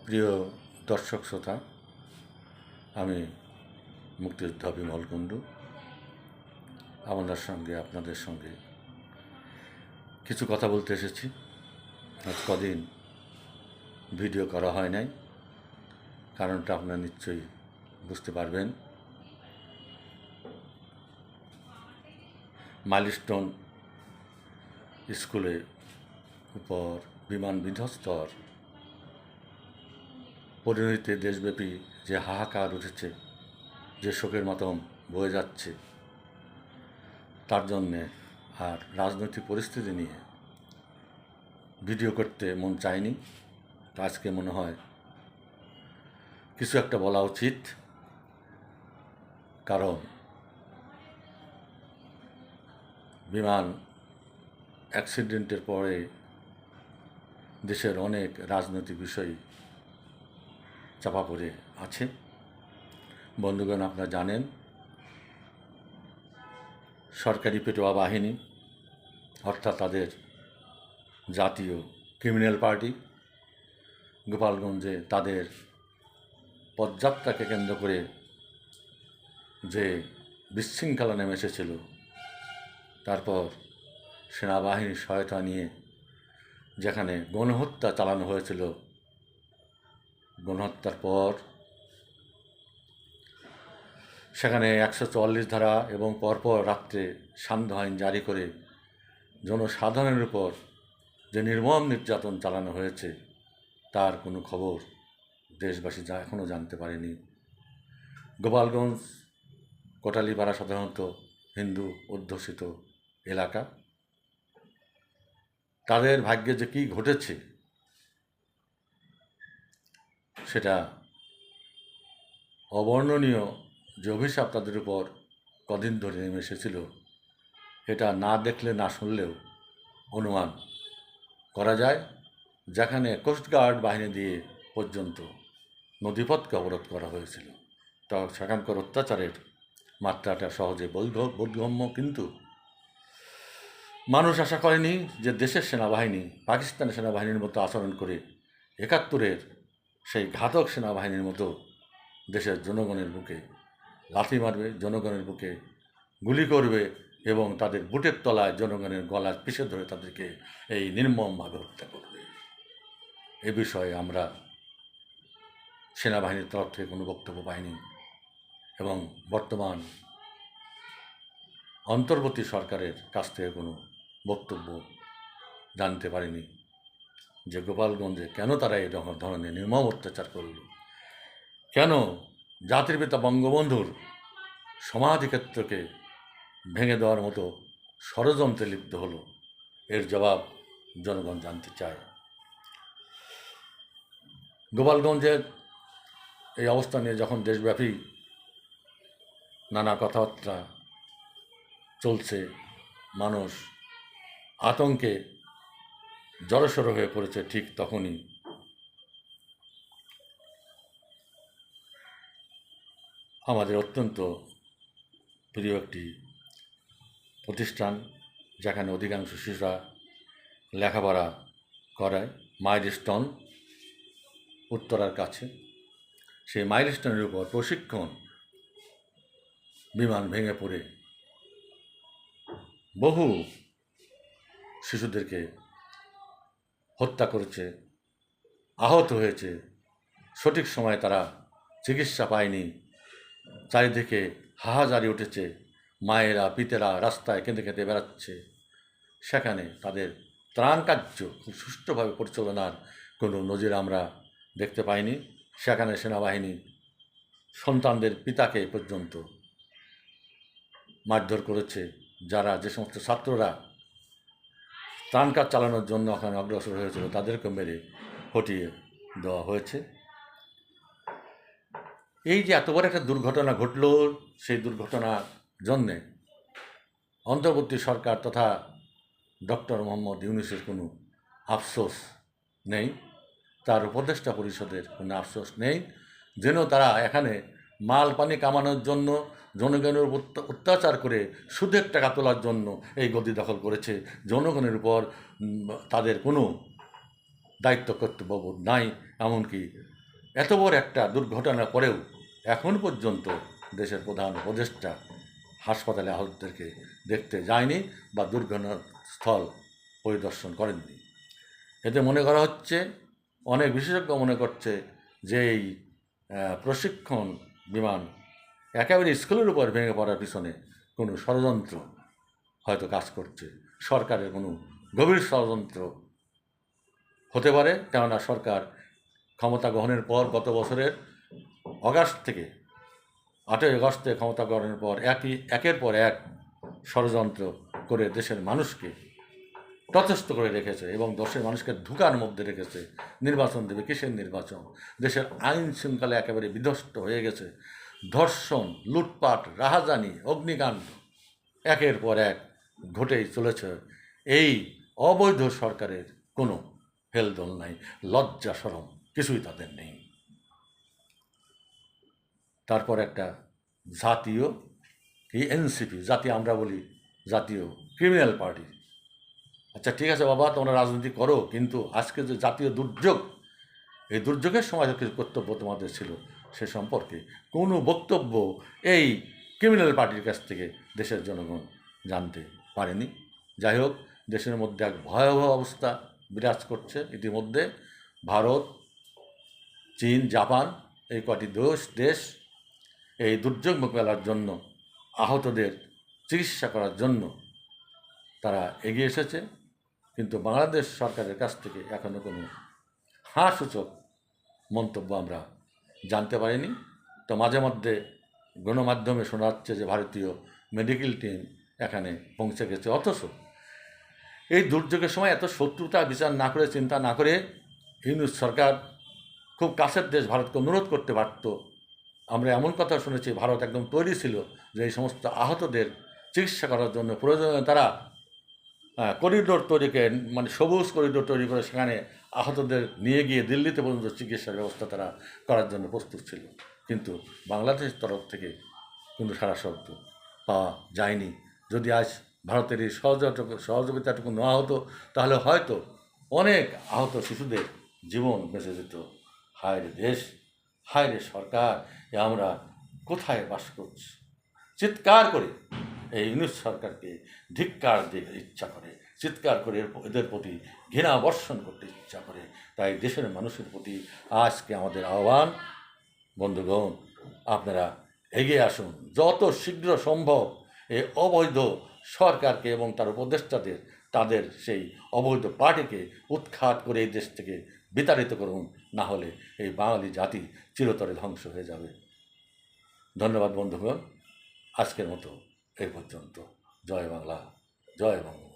প্রিয় দর্শক শ্রোতা, আমি মুক্তিযোদ্ধা বিমল কুণ্ডু আপনাদের সঙ্গে কিছু কথা বলতে এসেছি। আজ কদিন ভিডিও করা হয় নাই, কারণটা আপনারা নিশ্চয়ই বুঝতে পারবেন। মাইলস্টোন স্কুলের উপর বিমান বিধ্বস্তর পরিণতিতে দেশব্যাপী যে হাহাকার উঠেছে, যে শোকের মাতম বয়ে যাচ্ছে, তার জন্যে আর রাজনৈতিক পরিস্থিতি নিয়ে ভিডিও করতে মন চায়নি। আজকে মনে হয় কিছু একটা বলা উচিত, কারণ বিমান অ্যাক্সিডেন্টের পরে দেশের অনেক রাজনৈতিক বিষয় চাপা পড়ে আছে। বন্ধুগণ, আপনারা জানেন সরকারি পেটোয়া বাহিনী, অর্থাৎ তাদের জাতীয় ক্রিমিনাল পার্টি, গোপালগঞ্জে তাদের পদযাত্রাকে কেন্দ্র করে যে বিশৃঙ্খলা নেমে এসেছিল, তারপর সেনাবাহিনীর সহায়তা নিয়ে যেখানে গণহত্যা চালানো হয়েছিল, গণহত্যার পর সেখানে 144 ধারা এবং পরপর রাত্রে সান্ধ্য আইন জারি করে জনসাধারণের উপর যে নির্মম নির্যাতন চালানো হয়েছে, তার কোনো খবর দেশবাসী এখনও জানতে পারেনি। গোপালগঞ্জ কোটালীপাড়া সাধারণত হিন্দু অধ্যুষিত এলাকা। তাদের ভাগ্যে যে কী ঘটেছে সেটা অবর্ণনীয়। যে অভিশাপ তাদের উপর কদিন ধরে নেমে এসেছিল, এটা না দেখলে না শুনলেও অনুমান করা যায়। যেখানে কোস্টগার্ড বাহিনী দিয়ে পর্যন্ত নদীপথকে অবরোধ করা হয়েছিল, তা সেখানকার অত্যাচারের মাত্রাটা সহজে বোধগম্য। কিন্তু মানুষ আশা করেনি যে দেশের সেনাবাহিনী পাকিস্তানের সেনাবাহিনীর মতো আচরণ করে 71-এর সেই ঘাতক সেনাবাহিনীর মতো দেশের জনগণের বুকে লাথি মারবে, জনগণের বুকে গুলি করবে এবং তাদের বুটের তলায় জনগণের গলা পিষে ধরে তাদেরকে এই নির্মমভাবে হত্যা করবে। এ বিষয়ে আমরা সেনাবাহিনীর তরফ থেকে কোনো বক্তব্য পাইনি এবং বর্তমান অন্তর্বর্তী সরকারের কাছ থেকে কোনো বক্তব্য জানতে পারিনি যে গোপালগঞ্জে কেন তারা এই ধরনের নির্মম অত্যাচার করল, কেন জাতির পিতা বঙ্গবন্ধুর সমাধিক্ষেত্রকে ভেঙে দেওয়ার মতো ষড়যন্ত্রে লিপ্ত হলো। এর জবাব জনগণ জানতে চায়। গোপালগঞ্জের এই অবস্থা নিয়ে যখন দেশব্যাপী নানা কথাবার্তা চলছে, মানুষ আতঙ্কে জড়সড় হয়ে পড়েছে, ঠিক তখনই আমাদের অত্যন্ত প্রিয় একটি প্রতিষ্ঠান, যেখানে অধিকাংশ শিশুরা লেখাপড়া করায়, মাইলস্টোন উত্তরার কাছে, সেই মাইলস্টোনের উপর প্রশিক্ষণ বিমান ভেঙে পড়ে বহু শিশুদেরকে হত্যা করেছে, আহত হয়েছে। সঠিক সময়ে তারা চিকিৎসা পায়নি। চারিদিকে হাহাজারি উঠেছে, মায়েরা পিতেরা রাস্তায় কেঁদে কেঁদে বেড়াচ্ছে। সেখানে তাদের ত্রাণ কার্য খুব সুষ্ঠুভাবে পরিচালনার কোনো নজির আমরা দেখতে পাইনি। সেখানে সেনাবাহিনী সন্তানদের পিতাকে পর্যন্ত মারধর করেছে। যে সমস্ত ছাত্ররা ত্রাণ কাজ চালানোর জন্য ওখানে অগ্রসর হয়েছিল, তাদেরকে মেরে হটিয়ে দেওয়া হয়েছে। এই যে এত বড় একটা দুর্ঘটনা ঘটল, সেই দুর্ঘটনার জন্যে অন্তর্বর্তী সরকার তথা ডক্টর মোহাম্মদ ইউনূসের কোনো আফসোস নেই, তার উপদেষ্টা পরিষদের কোনো আফসোস নেই। যেন তারা এখানে মাল পানি কামানোর জন্য, জনগণের উপর অত্যাচার করে সুদের টাকা তোলার জন্য এই গদি দখল করেছে। জনগণের উপর তাদের কোনো দায়িত্ব কর্তব্যবোধ নাই। এমনকি এত বড় একটা দুর্ঘটনার পরেও এখন পর্যন্ত দেশের প্রধান উপদেষ্টা হাসপাতালে আহতদেরকে দেখতে যায়নি বা দুর্ঘটনাস্থল পরিদর্শন করেননি। এতে মনে করা হচ্ছে, অনেক বিশেষজ্ঞ মনে করছে যে এই প্রশিক্ষণ বিমান একেবারে স্কুলের উপর ভেঙে পড়ার পিছনে কোনো ষড়যন্ত্র হয়তো কাজ করছে, সরকারের কোনো গভীর ষড়যন্ত্র হতে পারে। কেননা সরকার ক্ষমতা গ্রহণের পর গত বছরের অগাস্ট থেকে 8ই আগস্ট থেকে ক্ষমতা গ্রহণের পর একের পর এক ষড়যন্ত্র করে দেশের মানুষকে তথস্থ করে রেখেছে এবং দেশের মানুষকে ধোঁকার মধ্যে রেখেছে। নির্বাচন দেবে, কিসের নির্বাচন? দেশের আইন শৃঙ্খলা একেবারে বিধ্বস্ত হয়ে গেছে। ধর্ষণ, লুটপাট, রাহাজানি, অগ্নিকাণ্ড একের পর এক ঘটেই চলেছে। এই অবৈধ সরকারের কোনো হেলদোল নাই, লজ্জা শরম কিছুই তাদের নেই। তারপর একটা জাতীয় এনসিপি, জাতীয় আমরা বলি জাতীয় ক্রিমিনাল পার্টি। আচ্ছা ঠিক আছে বাবা, তোমরা রাজনীতি করো, কিন্তু আজকে যে জাতীয় দুর্যোগ, এই দুর্যোগের সময় কিছু কর্তব্য তোমাদের ছিল, সে সম্পর্কে কোনো বক্তব্য এই ক্রিমিনাল পার্টির কাছ থেকে দেশের জনগণ জানতে পারেনি। যাই হোক, দেশের মধ্যে এক ভয়াবহ অবস্থা বিরাজ করছে। ইতিমধ্যে ভারত, চীন, জাপান এই কটি দেশ এই দুর্যোগ মোকাবেলার জন্য আহতদের চিকিৎসা করার জন্য তারা এগিয়ে এসেছে, কিন্তু বাংলাদেশ সরকারের কাছ থেকে এখনও কোনো হাস্যসূচক মন্তব্য আমরা জানতে পারিনি। তো মাঝে মধ্যে গণমাধ্যমে শোনা যাচ্ছে যে ভারতীয় মেডিকেল টিম এখানে পৌঁছে গেছে। অথচ এই দুর্যোগের সময় এত শত্রুতা বিচার না করে, চিন্তা না করে ইউনূস সরকার খুব কাছের দেশ ভারতকে অনুরোধ করতে পারত। আমরা এমন কথা শুনেছি, ভারত একদম তৈরি ছিল যে এই সমস্ত আহতদের চিকিৎসা করার জন্য প্রয়োজনে তারা করিডোর তৈরিকে, মানে সবুজ করিডোর তৈরি করে সেখানে আহতদের নিয়ে গিয়ে দিল্লিতে পর্যন্ত চিকিৎসার ব্যবস্থা তারা করার জন্য প্রস্তুত ছিল। কিন্তু বাংলাদেশের তরফ থেকে কোনো সারা শব্দ পাওয়া যায়নি। যদি আজ ভারতের এই সহযোগিতাটুকু নেওয়া হতো, তাহলে হয়তো অনেক আহত শিশুদের জীবন বেঁচে যেত। হায় রে দেশ, হায় রে সরকার, এ আমরা কোথায় বাস করছি? চিৎকার করে এই ইউনূস সরকারকে ধিক্কার দিতে ইচ্ছা করে, চিৎকার করে এদের প্রতি ঘৃণা বর্ষণ করতে ইচ্ছা করে। তাই দেশের মানুষের প্রতি আজকে আমাদের আহ্বান, বন্ধুগণ, আপনারা এগিয়ে আসুন, যত শীঘ্র সম্ভব এই অবৈধ সরকারকে এবং তার উপদেষ্টাদের, তাদের সেই অবৈধ পার্টিকে উৎখাত করে এই দেশ থেকে বিতাড়িত করুন, না হলে এই বাঙালি জাতি চিরতরে ধ্বংস হয়ে যাবে। ধন্যবাদ বন্ধুগণ, আজকের মতো এই পর্যন্ত। জয় বাংলা, জয় বাংলা।